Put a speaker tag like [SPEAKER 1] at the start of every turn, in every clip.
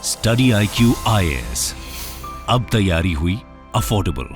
[SPEAKER 1] Study IQ IAS, अब तैयारी हुई अफोर्डेबल।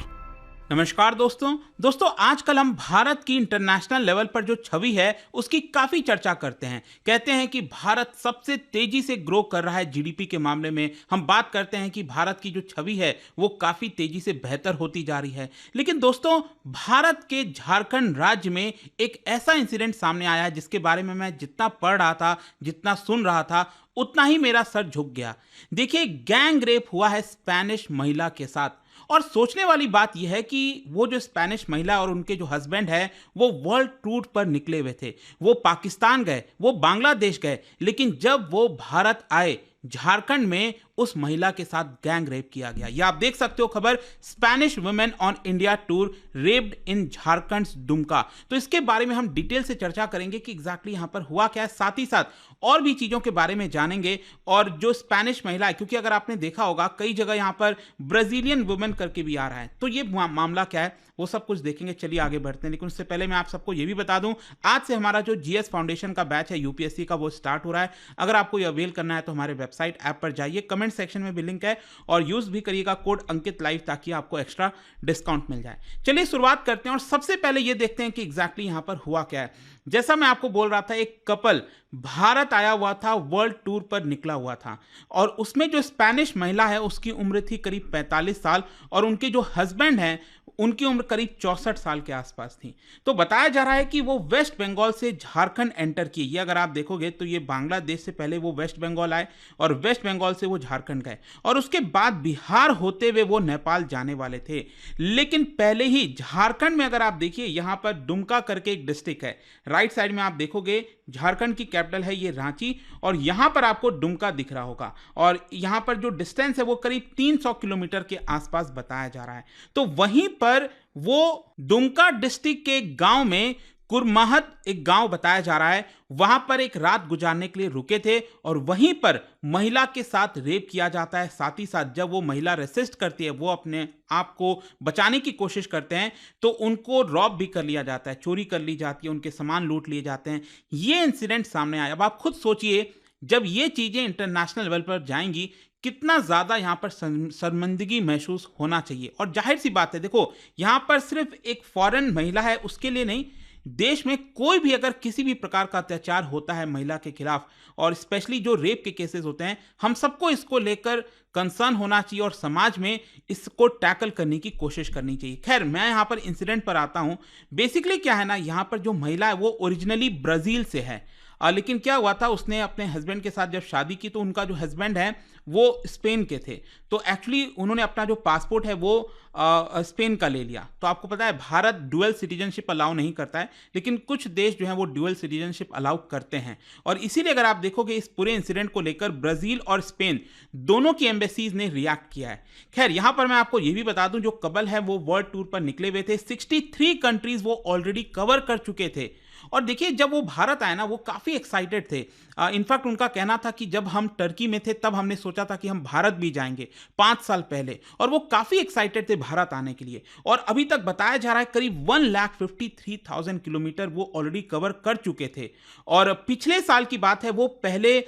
[SPEAKER 2] नमस्कार दोस्तों आजकल हम भारत की इंटरनेशनल लेवल पर जो छवि है उसकी काफ़ी चर्चा करते हैं। कहते हैं कि भारत सबसे तेज़ी से ग्रो कर रहा है जीडीपी के मामले में। हम बात करते हैं कि भारत की जो छवि है वो काफ़ी तेज़ी से बेहतर होती जा रही है। लेकिन दोस्तों, भारत के झारखंड राज्य में एक ऐसा इंसिडेंट सामने आया है जिसके बारे में मैं जितना पढ़ रहा था, जितना सुन रहा था, उतना ही मेरा सर झुक गया। देखिए, गैंग रेप हुआ है स्पेनिश महिला के साथ। और सोचने वाली बात यह है कि वो जो स्पेनिश महिला और उनके जो हस्बैंड है वो वर्ल्ड टूर पर निकले हुए थे। वो पाकिस्तान गए, वो बांग्लादेश गए, लेकिन जब वो भारत आए, झारखंड में उस महिला के साथ गैंग रेप किया गया। ये आप देख सकते हो खबर, Spanish women on India tour raped in Jharkhand Dumka. तो इसके बारे में हम डिटेल से चर्चा करेंगे कि एग्जैक्टली यहाँ पर हुआ क्या है, साथ ही साथ और भी चीज़ों के बारे में जानेंगे। और जो स्पेनिश महिला है, क्योंकि अगर आपने देखा होगा कई जगह यहाँ पर ब्राजीलियन वुमेन करके भी आ रहा है, तो ये मामला क्या है वो सब कुछ देखेंगे। चलिए आगे बढ़ते हैं, लेकिन उससे पहले मैं आप सबको ये भी बता दूं, आज से हमारा जो जीएस फाउंडेशन का बैच है यूपीएससी का, वो स्टार्ट हो रहा है। अगर आपको ये अवेल करना है तो हमारे वेबसाइट ऐप पर जाइए, कमेंट सेक्शन में भी लिंक है, और यूज भी करिएगा कोड अंकित लाइव ताकि आपको एक्स्ट्रा डिस्काउंट मिल जाए। चलिए शुरुआत करते हैं और सबसे पहले ये देखते हैं कि एग्जैक्टली यहाँ पर हुआ क्या है। जैसा मैं आपको बोल रहा था, एक कपल भारत आया हुआ था, वर्ल्ड टूर पर निकला हुआ था, और उसमें जो स्पेनिश महिला है उसकी उम्र थी करीब 45 साल, और उनके जो हस्बैंड हैं उनकी उम्र करीब 64 साल के आसपास थी। तो बताया जा रहा है कि वो वेस्ट बंगाल से झारखंड एंटर किए। ये अगर आप देखोगे तो ये बांग्लादेश से पहले वो वेस्ट बंगाल आए, और वेस्ट बंगाल से वो झारखंड गए, और उसके बाद बिहार होते हुए वो नेपाल जाने वाले थे। लेकिन पहले ही झारखंड में अगर आप देखिए, यहाँ पर दुमका करके एक डिस्ट्रिक्ट है, राइट साइड में आप देखोगे झारखंड की कैपिटल है ये रांची, और यहाँ पर आपको दुमका दिख रहा होगा, और यहाँ पर जो डिस्टेंस है वो करीब 300 किलोमीटर के आसपास बताया जा रहा है। तो वहीं पर वो दुमका डिस्ट्रिक्ट के गांव में कुरमाहत एक गांव बताया जा रहा है, वहां पर एक रात गुजारने के लिए रुके थे, और वहीं पर महिला के साथ रेप किया जाता है। साथ ही साथ जब वो महिला रेसिस्ट करती है, वो अपने आप को बचाने की कोशिश करते हैं, तो उनको रॉब भी कर लिया जाता है, चोरी कर ली जाती है, उनके सामान लूट लिए जाते हैं। ये इंसिडेंट सामने आया। अब आप खुद सोचिए, जब ये चीजें इंटरनेशनल लेवल पर जाएंगी, कितना ज़्यादा यहाँ पर शर्मिंदगी महसूस होना चाहिए। और जाहिर सी बात है, देखो यहाँ पर सिर्फ एक फॉरेन महिला है उसके लिए नहीं, देश में कोई भी अगर किसी भी प्रकार का अत्याचार होता है महिला के खिलाफ, और स्पेशली जो रेप के केसेस होते हैं, हम सबको इसको लेकर कंसर्न होना चाहिए और समाज में इसको टैकल करने की कोशिश करनी चाहिए। खैर, मैं यहाँ पर इंसिडेंट पर आता हूँ। बेसिकली क्या है ना, यहाँ पर जो महिला है वो ओरिजिनली ब्राज़ील से है, लेकिन क्या हुआ था, उसने अपने हस्बैंड के साथ जब शादी की, तो उनका जो हस्बैंड है वो स्पेन के थे। तो एक्चुअली उन्होंने अपना जो पासपोर्ट है वो स्पेन का ले लिया। तो आपको पता है भारत ड्यूअल सिटीजनशिप अलाउ नहीं करता है, लेकिन कुछ देश जो हैं वो ड्यूअल सिटीजनशिप अलाउ करते हैं। और इसीलिए अगर आप देखोगे इस पूरे इंसिडेंट को लेकर ब्राज़ील और स्पेन दोनों की एम्बेसीज ने रिएक्ट किया है। खैर, यहाँ पर मैं आपको ये भी बता दूं, जो कपल है वो वर्ल्ड टूर पर निकले हुए थे, 63 कंट्रीज वो ऑलरेडी कवर कर चुके थे। और देखिए, जब वो भारत आए ना, वो काफ़ी एक्साइटेड थे। इनफैक्ट उनका कहना था कि जब हम टर्की में थे तब हमने सोचा था कि हम भारत भी जाएंगे 5 साल पहले, और वो काफ़ी एक्साइटेड थे भारत आने के लिए। और अभी तक बताया जा रहा है करीब 1,53,000 किलोमीटर वो ऑलरेडी कवर कर चुके थे। और पिछले साल की बात है, वो पहले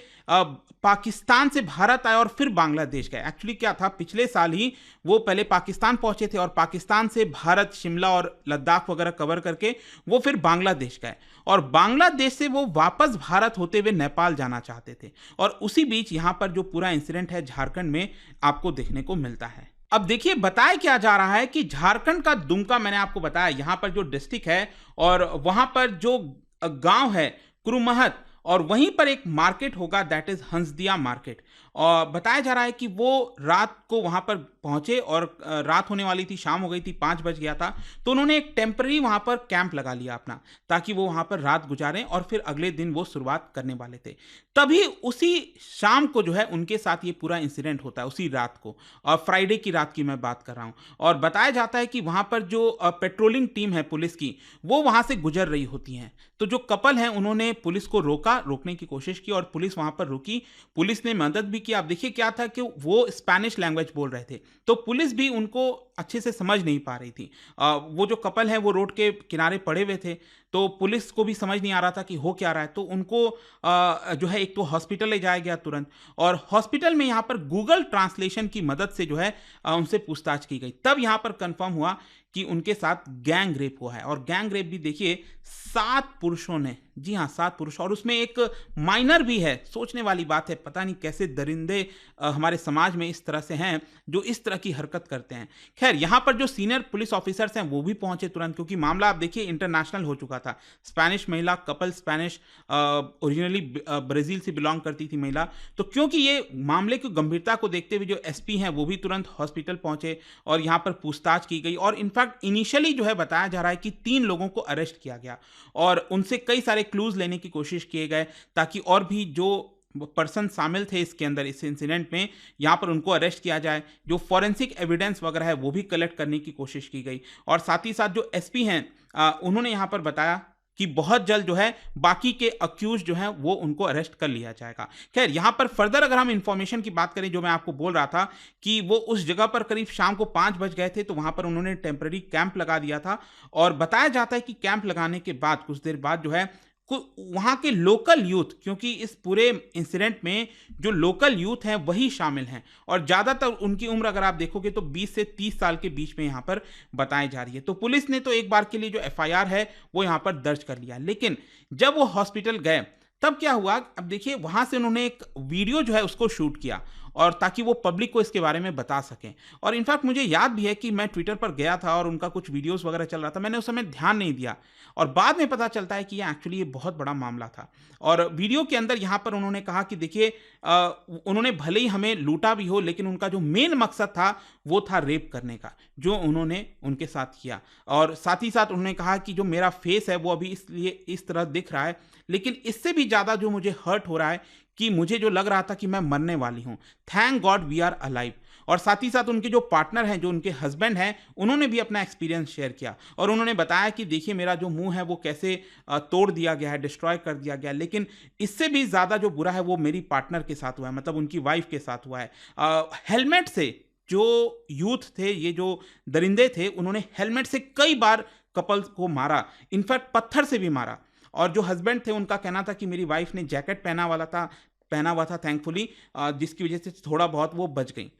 [SPEAKER 2] पाकिस्तान से भारत आए और फिर बांग्लादेश गए। एक्चुअली क्या था, पिछले साल ही वो पहले पाकिस्तान पहुंचे थे, और पाकिस्तान से भारत, शिमला और लद्दाख वगैरह कवर करके वो फिर बांग्लादेश गए, और बांग्लादेश से वो वापस भारत होते हुए नेपाल जाना चाहते थे। और उसी बीच यहाँ पर जो पूरा इंसिडेंट है झारखंड में आपको देखने को मिलता है। अब देखिए, बताया क्या जा रहा है कि झारखंड का दुमका, मैंने आपको बताया यहाँ पर जो डिस्ट्रिक्ट है, और वहाँ पर जो गांव है कुरुमहत, और वहीं पर एक मार्केट होगा, दैट इज हंसदिया मार्केट। और बताया जा रहा है कि वो रात को वहां पर पहुंचे, और रात होने वाली थी, शाम हो गई थी, 5 बज गया था। तो उन्होंने एक टेम्पररी वहां पर कैंप लगा लिया अपना, ताकि वो वहां पर रात गुजारें, और फिर अगले दिन वो शुरुआत करने वाले थे। तभी उसी शाम को जो है उनके साथ ये पूरा इंसिडेंट होता है, उसी रात को, और फ्राइडे की रात की मैं बात कर रहा हूँ। और बताया जाता है कि वहां पर जो पेट्रोलिंग टीम है पुलिस की, वो वहां से गुजर रही होती हैं। तो जो कपल है उन्होंने पुलिस को रोकने की कोशिश की, और पुलिस वहां पर रुकी, पुलिस ने मदद भी की। आप देखिए क्या था कि वो स्पेनिश लैंग्वेज बोल रहे थे, तो पुलिस भी उनको अच्छे से समझ नहीं पा रही थी। वो जो कपल है वो रोड के किनारे पड़े हुए थे, तो पुलिस को भी समझ नहीं आ रहा था कि हो क्या रहा है। तो उनको जो है एक तो हॉस्पिटल ले जाया गया तुरंत, और हॉस्पिटल में यहाँ पर गूगल ट्रांसलेशन की मदद से जो है उनसे पूछताछ की गई। तब यहाँ पर कंफर्म हुआ कि उनके साथ गैंग रेप हुआ है, और गैंग रेप भी देखिए 7 पुरुषों ने, जी हाँ 7 पुरुष, और उसमें एक माइनर भी है। सोचने वाली बात है, पता नहीं कैसे दरिंदे हमारे समाज में इस तरह से हैं जो इस तरह की हरकत करते हैं। खैर यहाँ पर जो सीनियर पुलिस ऑफिसर्स हैं वो भी पहुंचे तुरंत, क्योंकि मामला आप देखिए इंटरनेशनल हो चुका था। स्पेनिश महिला कपल, स्पेनिश ओरिजिनली ब्राजील से बिलोंग करती थी महिला। तो क्योंकि ये मामले की गंभीरता को देखते हुए जो एसपी हैं वो भी तुरंत हॉस्पिटल पहुंचे और यहाँ पर पूछताछ की गई। और इनफैक्ट इनिशियली जो है बताया जा रहा है कि 3 लोगों को अरेस्ट किया गया और उनसे कई सारे क्लूज लेने की कोशिश किए गए, ताकि और भी जो पर्सन शामिल थे इसके अंदर, इस इंसिडेंट में, यहाँ पर उनको अरेस्ट किया जाए। जो फॉरेंसिक एविडेंस वगैरह है वो भी कलेक्ट करने की कोशिश की गई। और साथ ही साथ जो एसपी हैं उन्होंने यहाँ पर बताया कि बहुत जल्द जो है बाकी के अक्यूज जो हैं वो उनको अरेस्ट कर लिया जाएगा। खैर यहाँ पर फर्दर अगर हम इंफॉर्मेशन की बात करें, जो मैं आपको बोल रहा था कि वो उस जगह पर करीब शाम को 5 बज गए थे, तो वहां पर उन्होंने टेम्पररी कैंप लगा दिया था। और बताया जाता है कि कैंप लगाने के बाद कुछ देर बाद जो है वहां के लोकल यूथ, क्योंकि इस पूरे इंसिडेंट में जो लोकल यूथ हैं वही शामिल हैं, और ज्यादातर उनकी उम्र अगर आप देखोगे तो 20 से 30 साल के बीच में यहां पर बताई जा रही है। तो पुलिस ने तो एक बार के लिए जो एफआईआर है वो यहां पर दर्ज कर लिया। लेकिन जब वो हॉस्पिटल गए तब क्या हुआ, अब देखिए वहां से उन्होंने एक वीडियो जो है उसको शूट किया, और ताकि वो पब्लिक को इसके बारे में बता सकें। और इनफैक्ट मुझे याद भी है कि मैं ट्विटर पर गया था और उनका कुछ वीडियोस वगैरह चल रहा था, मैंने उस समय ध्यान नहीं दिया, और बाद में पता चलता है कि ये एक्चुअली ये बहुत बड़ा मामला था। और वीडियो के अंदर यहाँ पर उन्होंने कहा कि देखिए उन्होंने भले ही हमें लूटा भी हो, लेकिन उनका जो मेन मकसद था वो था रेप करने का, जो उन्होंने उनके साथ किया। और साथ ही साथ उन्होंने कहा कि जो मेरा फेस है वो अभी इसलिए इस तरह दिख रहा है, लेकिन इससे भी ज़्यादा जो मुझे हर्ट हो रहा है कि मुझे जो लग रहा था कि मैं मरने वाली हूं, thank God we are alive. और साथ ही साथ उनके जो पार्टनर हैं, जो उनके हस्बैंड हैं, उन्होंने भी अपना एक्सपीरियंस शेयर किया, और उन्होंने बताया कि देखिए मेरा जो मुंह है वो कैसे तोड़ दिया गया है, डिस्ट्रॉय कर दिया गया, लेकिन इससे भी ज़्यादा जो बुरा है वो मेरी पार्टनर के साथ हुआ है, मतलब उनकी वाइफ के साथ हुआ है। हेलमेट से जो यूथ थे, ये जो दरिंदे थे, उन्होंने हेलमेट से कई बार कपल्स को मारा, इनफैक्ट पत्थर से भी मारा। और जो हस्बैंड थे उनका कहना था कि मेरी वाइफ ने जैकेट पहना हुआ था थैंकफुली, जिसकी वजह से थोड़ा बहुत वो बच गई।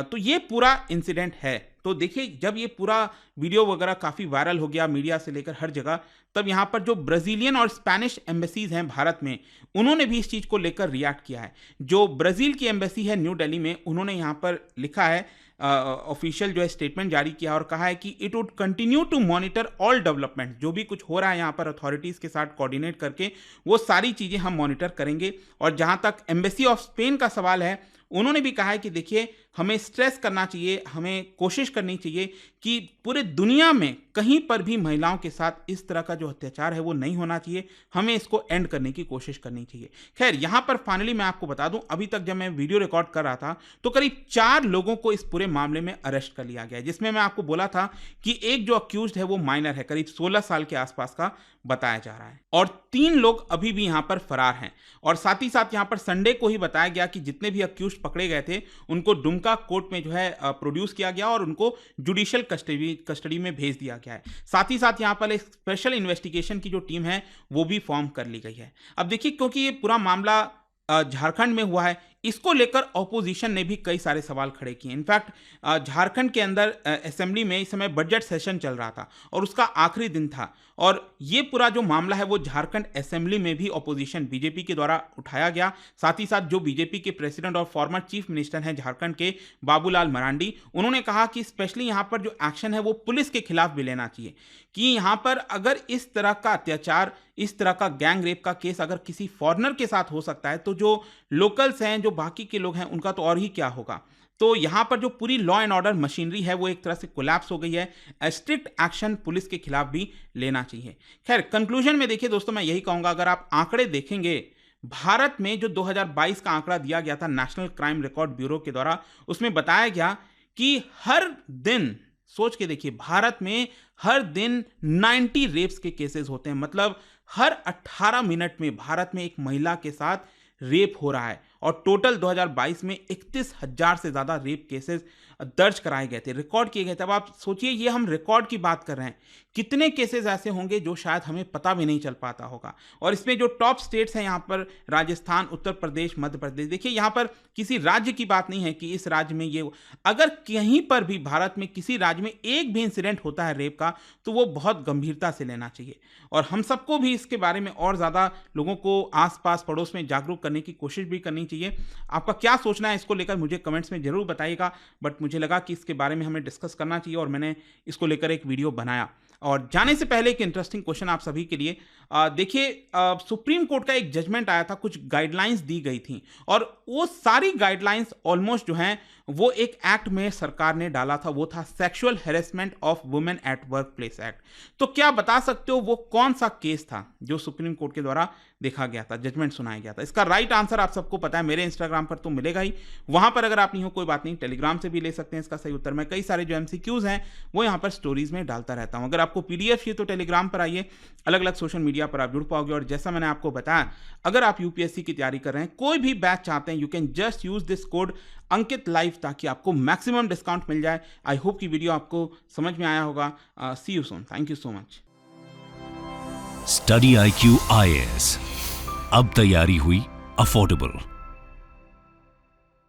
[SPEAKER 2] तो ये पूरा इंसिडेंट है। तो देखिए जब ये पूरा वीडियो वगैरह काफ़ी वायरल हो गया मीडिया से लेकर हर जगह, तब यहाँ पर जो ब्राज़ीलियन और स्पेनिश एम्बेसीज हैं भारत में, उन्होंने भी इस चीज़ को लेकर रिएक्ट किया है। जो ब्राज़ील की एम्बेसी है न्यू दिल्ली में, उन्होंने यहाँ पर लिखा है, ऑफिशियल जो है स्टेटमेंट जारी किया और कहा है कि it would continue to monitor all development, जो भी कुछ हो रहा है यहाँ पर अथॉरिटीज़ के साथ कोऑर्डिनेट करके वो सारी चीज़ें हम मॉनिटर करेंगे। और जहाँ तक एम्बेसी ऑफ स्पेन का सवाल है, उन्होंने भी कहा है कि देखिए हमें स्ट्रेस करना चाहिए, हमें कोशिश करनी चाहिए कि पूरे दुनिया में कहीं पर भी महिलाओं के साथ इस तरह का जो अत्याचार है वो नहीं होना चाहिए, हमें इसको एंड करने की कोशिश करनी चाहिए। खैर यहाँ पर फाइनली मैं आपको बता दूं, अभी तक जब मैं वीडियो रिकॉर्ड कर रहा था तो करीब 4 लोगों को इस पूरे मामले में अरेस्ट कर लिया गया, जिसमें मैं आपको बोला था कि एक जो अक्यूज्ड है वो माइनर है, करीब 16 साल के आसपास का बताया जा रहा है, और 3 लोग अभी भी यहाँ पर फरार हैं। और साथ ही साथ यहाँ पर संडे को ही बताया गया कि जितने भी अक्यूज्ड पकड़े गए थे उनको दुमका कोर्ट में जो है प्रोड्यूस किया गया और उनको जुडिशियल कस्टडी में भेज दिया गया है। साथ ही साथ यहाँ पर एक स्पेशल इन्वेस्टिगेशन की जो टीम है वो भी फॉर्म कर ली गई है। अब देखिए क्योंकि ये पूरा मामला झारखंड में हुआ है, इसको लेकर ऑपोजिशन ने भी कई सारे सवाल खड़े किए। इनफैक्ट झारखंड के अंदर असेंबली में इस समय बजट सेशन चल रहा था और उसका आखिरी दिन था, और ये पूरा जो मामला है वो झारखंड असेंबली में भी ऑपोजिशन बीजेपी के द्वारा उठाया गया। साथ ही साथ जो बीजेपी के प्रेसिडेंट और फॉर्मर चीफ मिनिस्टर हैं झारखंड के, बाबूलाल मरांडी, उन्होंने कहा कि स्पेशली यहाँ पर जो एक्शन है वो पुलिस के खिलाफ भी लेना चाहिए, कि यहाँ पर अगर इस तरह का अत्याचार, इस तरह का गैंग रेप का केस अगर किसी फॉरेनर के साथ हो सकता है, तो जो लोकल्स हैं, जो बाकी के लोग हैं, उनका तो और ही क्या होगा। तो यहाँ पर जो पूरी लॉ एंड ऑर्डर मशीनरी है वो एक तरह से कोलैप्स हो गई है। स्ट्रिक्ट एक्शन पुलिस के खिलाफ भी लेना चाहिए। खैर कंक्लूजन में देखिए दोस्तों, मैं यही कहूँगा, अगर आप आंकड़े देखेंगे, भारत में जो 2022 का आंकड़ा दिया गया था नेशनल क्राइम रिकॉर्ड ब्यूरो के द्वारा, उसमें बताया गया कि हर दिन, सोच के देखिए, भारत में हर दिन 90 रेप्स के केसेस होते हैं। मतलब हर 18 मिनट में भारत में एक महिला के साथ रेप हो रहा है, और टोटल 2022 में 31,000 से ज़्यादा रेप केसेस दर्ज कराए गए थे, रिकॉर्ड किए गए थे। अब आप सोचिए, ये हम रिकॉर्ड की बात कर रहे हैं, कितने केसेस ऐसे होंगे जो शायद हमें पता भी नहीं चल पाता होगा। और इसमें जो टॉप स्टेट्स हैं यहाँ पर राजस्थान, उत्तर प्रदेश, मध्य प्रदेश। देखिए, यहाँ पर किसी राज्य की बात नहीं है कि इस राज्य में ये, अगर कहीं पर भी भारत में किसी राज्य में एक भी इंसिडेंट होता है रेप का, तो वो बहुत गंभीरता से लेना चाहिए। और हम सबको भी इसके बारे में और ज़्यादा लोगों को आसपास पड़ोस में जागरूक करने की कोशिश भी करनी चाहिए। आपका क्या सोचना है इसको लेकर मुझे कमेंट्स में ज़रूर बताइएगा। बट मुझे लगा कि इसके बारे में हमें डिस्कस करना चाहिए और मैंने इसको लेकर एक वीडियो बनाया। और जाने से पहले एक इंटरेस्टिंग क्वेश्चन आप सभी के लिए। देखिए, सुप्रीम कोर्ट का एक जजमेंट आया था, कुछ गाइडलाइंस दी गई थी और वो सारी गाइडलाइंस ऑलमोस्ट जो हैं वो एक एक्ट में सरकार ने डाला था, वो था sexual harassment of women at work place act. तो क्या बता सकते हो वो कौन सा केस था जो सुप्रीम कोर्ट के द्वारा देखा गया था, जजमेंट सुनाया गया था? इसका राइट आंसर आप सबको पता है, मेरे इंस्टाग्राम पर तो मिलेगा ही। वहां पर अगर आप नहीं हो कोई बात नहीं, टेलीग्राम से भी ले सकते हैं इसका सही उत्तर। मैं कई सारे जो एमसीक्यूज हैं वो यहाँ पर स्टोरीज में डालता रहता हूँ। अगर आपको पीडीएफ चाहिए तो टेलीग्राम पर आइए, अलग अलग सोशल मीडिया पर आप जुड़ पाओगे। और जैसा मैंने आपको बताया, अगर आप यूपीएससी की तैयारी कर रहे हैं, कोई भी बैच चाहते हैं, you can just use this code Ankit live, ताकि आपको मैक्सिमम डिस्काउंट मिल जाए। आई होप कि वीडियो आपको समझ में आया होगा। See you soon, thank you so much.
[SPEAKER 1] Study IQ IAS, अब तैयारी हुई अफोर्डेबल।